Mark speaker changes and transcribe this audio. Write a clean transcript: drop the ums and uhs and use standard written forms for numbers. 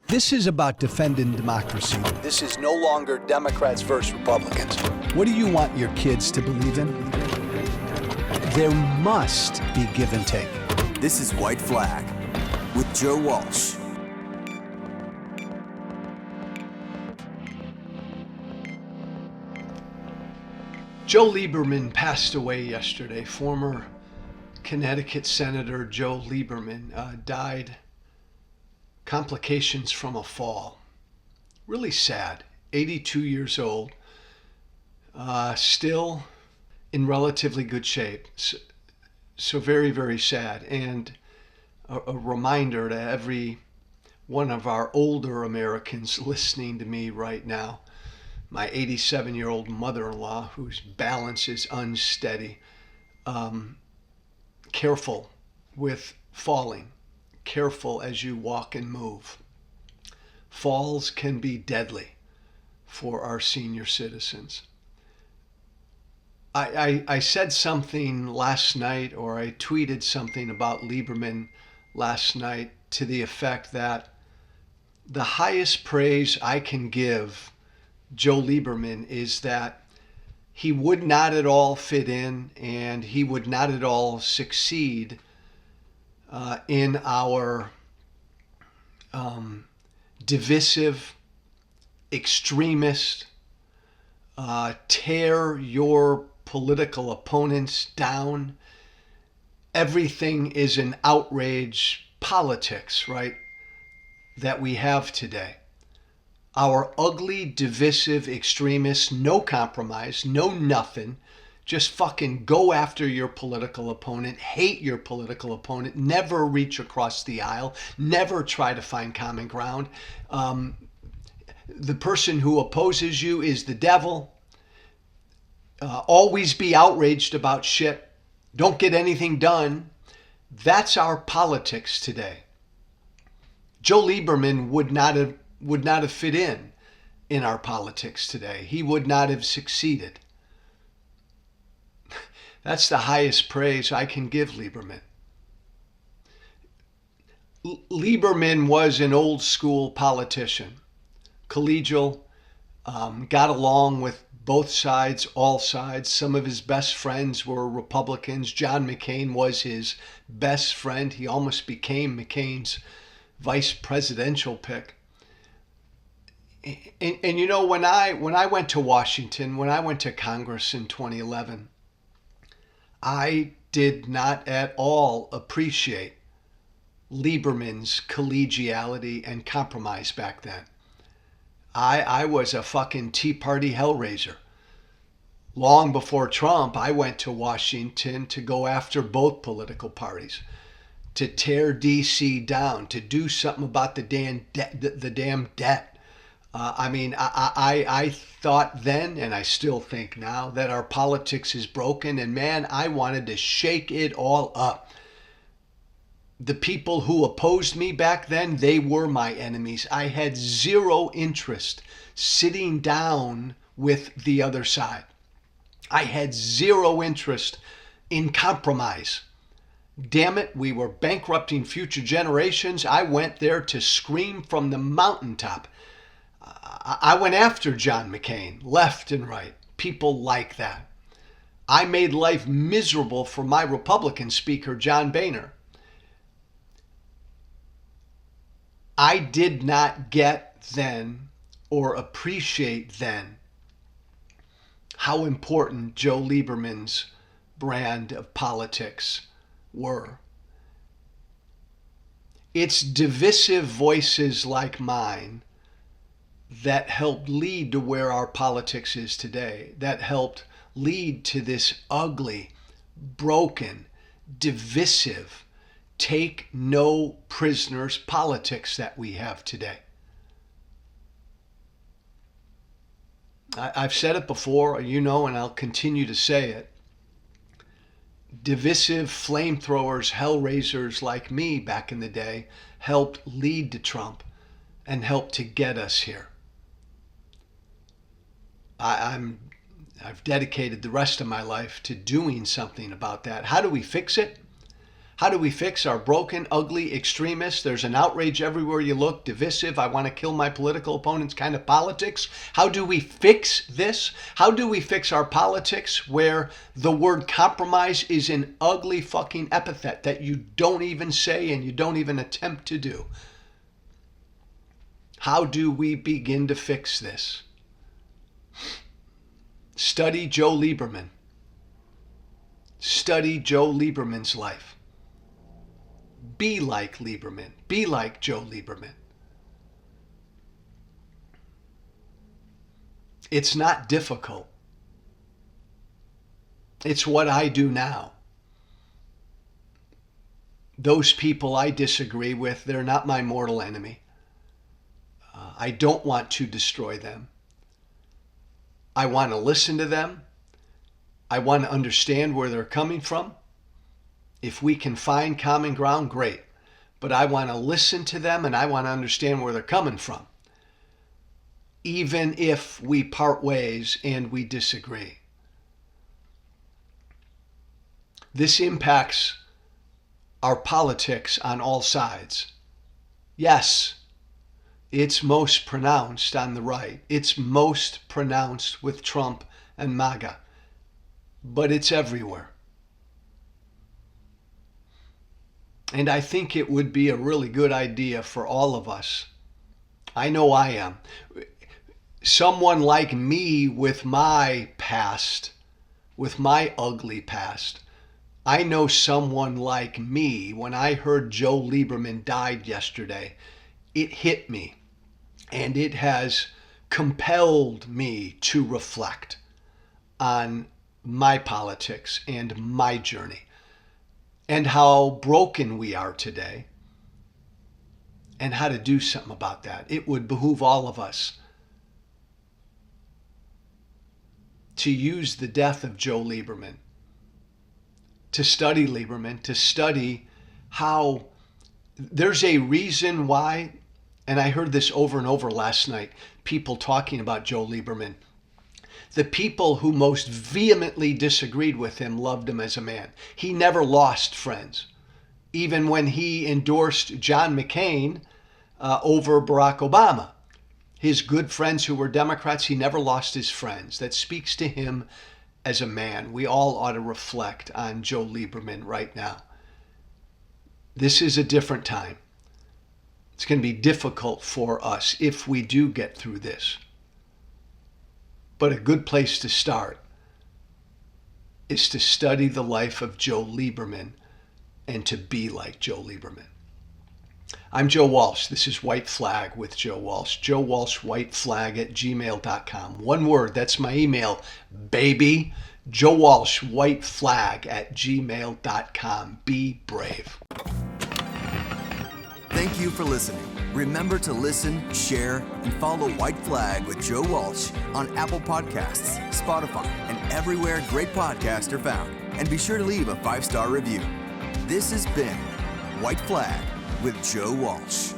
Speaker 1: This is about defending democracy. This is no longer Democrats versus Republicans. What do you want your kids to believe in? There must be give and take.
Speaker 2: This is White Flag with Joe Walsh.
Speaker 3: Joe Lieberman passed away yesterday. Former Connecticut Senator Joe Lieberman died. Complications from a fall. Really sad. 82 years old. Still in relatively good shape. So very, very sad. And a reminder to every one of our older Americans listening to me right now. My 87-year-old mother-in-law, whose balance is unsteady. Careful with falling. Careful as you walk and move. Falls can be deadly for our senior citizens. I said something last night, or I tweeted something about Lieberman last night to the effect that the highest praise I can give Joe Lieberman is that he would not at all fit in and he would not at all succeed in our divisive, extremist, tear your political opponents down. Everything is an outrage politics, right, that we have today. Our ugly, divisive extremists, no compromise, no nothing. Just fucking go after your political opponent, hate your political opponent, never reach across the aisle, never try to find common ground. The person who opposes you is the devil. Always be outraged about shit. Don't get anything done. That's our politics today. Joe Lieberman would not have fit in our politics today. He would not have succeeded. That's the highest praise I can give Lieberman. Lieberman was an old school politician, collegial, got along with both sides, all sides. Some of his best friends were Republicans. John McCain was his best friend. He almost became McCain's vice presidential pick. And you know, when I went to Washington, when I went to Congress in 2011, I did not at all appreciate Lieberman's collegiality and compromise back then. I was a fucking Tea Party hellraiser. Long before Trump, I went to Washington to go after both political parties, to tear D.C. down, to do something about the damn debt. I thought then, and I still think now, that our politics is broken, and man, I wanted to shake it all up. The people who opposed me back then, they were my enemies. I had zero interest sitting down with the other side. I had zero interest in compromise. Damn it, we were bankrupting future generations. I went there to scream from the mountaintop. I went after John McCain, left and right, people like that. I made life miserable for my Republican speaker, John Boehner. I did not get then or appreciate then how important Joe Lieberman's brand of politics were. It's divisive voices like mine that helped lead to where our politics is today, that helped lead to this ugly, broken, divisive, take no prisoners politics that we have today. I've said it before, you know, and I'll continue to say it. Divisive flamethrowers, hellraisers like me back in the day helped lead to Trump and helped to get us here. I've dedicated the rest of my life to doing something about that. How do we fix it? How do we fix our broken, ugly extremists? There's an outrage everywhere you look, divisive, I want to kill my political opponents kind of politics. How do we fix this? How do we fix our politics where the word compromise is an ugly fucking epithet that you don't even say and you don't even attempt to do? How do we begin to fix this? Study Joe Lieberman. Study Joe Lieberman's life. Be like Lieberman. Be like Joe Lieberman. It's not difficult. It's what I do now. Those people I disagree with, they're not my mortal enemy. I don't want to destroy them. I want to listen to them. I want to understand where they're coming from. If we can find common ground, great. But I want to listen to them and I want to understand where they're coming from. Even if we part ways and we disagree. This impacts our politics on all sides. Yes, it's most pronounced on the right. It's most pronounced with Trump and MAGA. But it's everywhere. And I think it would be a really good idea for all of us. I know I am. Someone like me with my past, with my ugly past. I know someone like me, when I heard Joe Lieberman died yesterday, it hit me. And it has compelled me to reflect on my politics and my journey. And how broken we are today, and how to do something about that. It would behoove all of us to use the death of Joe Lieberman, to study Lieberman, to study how there's a reason why, and I heard this over and over last night, people talking about Joe Lieberman. The people who most vehemently disagreed with him loved him as a man. He never lost friends. Even when he endorsed John McCain over Barack Obama, his good friends who were Democrats, he never lost his friends. That speaks to him as a man. We all ought to reflect on Joe Lieberman right now. This is a different time. It's going to be difficult for us if we do get through this. But a good place to start is to study the life of Joe Lieberman and to be like Joe Lieberman. I'm Joe Walsh. This is White Flag with Joe Walsh. Joe Walsh, whiteflag@gmail.com. One word, that's my email, baby. Joe Walsh, whiteflag@gmail.com. Be brave.
Speaker 2: Thank you for listening. Remember to listen, share, and follow White Flag with Joe Walsh on Apple Podcasts, Spotify, and everywhere great podcasts are found. And be sure to leave a 5-star review. This has been White Flag with Joe Walsh.